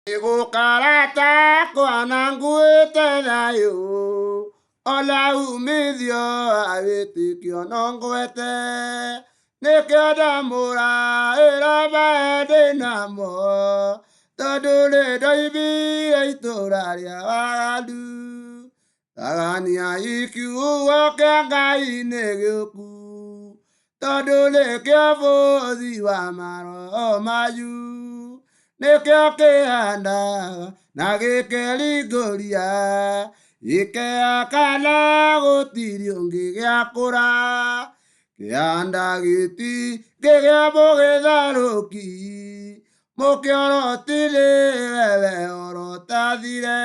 Ndiguka Arata kwa Nguite Thayu ola umithio awitikio no Nguite nikio ndamura iraba ndinamo tondu ni ndoimire itura ria waganu tagania ikiugo kia Ngai ni giuku tondu nikio buthi wa maroho mayu nikio kihandaga na gikeringũria gikeakana gũtirĩ ũngĩ gĩakũra kĩhanda gĩti kĩgĩa mũgĩtharũki mũkĩorotinĩ wewe orotathire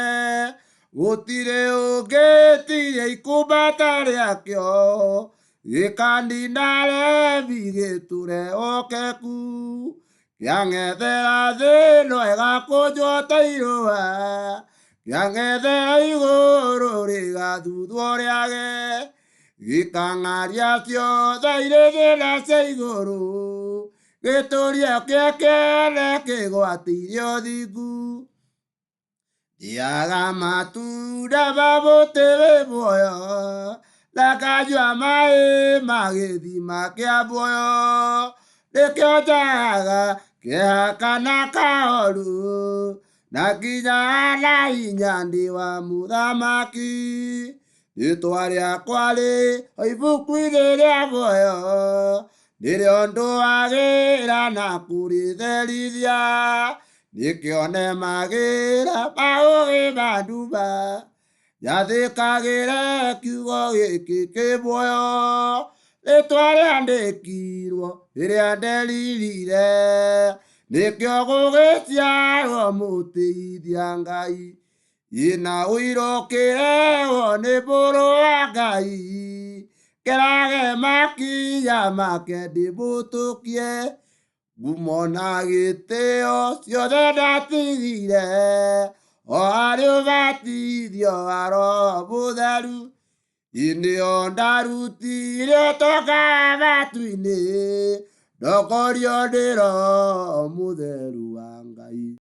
gũtirĩ ũngĩtiria ikumbata rĩakĩo gĩkanina rebi gĩtũre okeku Kiang'ethera thĩno ĩgakũnjwo ta irũa Kiang'ethera igũrũ rĩgathuthwo rĩage Gĩkang'aria ciothe irĩ thĩna cia igũrũ Gĩtũrie kĩe kĩene kĩgwatĩire ũthingu Thiaga matunda ma mũtĩ wĩ muoyo na nganyua maĩ ma gĩthima kĩa muoyo Nikio njaga kĩeha kana kahoru na nginya na hinya ndĩ wa mũthamaki rĩĩtwa rĩakwa rĩ o ibuku-inĩ rĩa muoyo nĩrĩo ndũagĩra na kũrĩtherithia nĩkĩo nemagĩra maũgĩ ma nduma njathĩkagĩre kiugo gĩkĩ kĩ muoyo rĩĩtwa rĩandĩkirwo rĩrĩa nderirire nĩkĩo gũgĩciarwo mũtĩithia Ngai ina ũira ũkĩrehwo nĩ mũrũ wa Ngai kĩrage makinya make ndĩmũtũkie ngumo na gĩtĩo ciothe ndatigire o harĩ ũbatithio wa Roho Mũtheru Inĩo ndarutire ũtonga wa matu-inĩ ndongorio nĩ Roho Mũtheru wa Ngai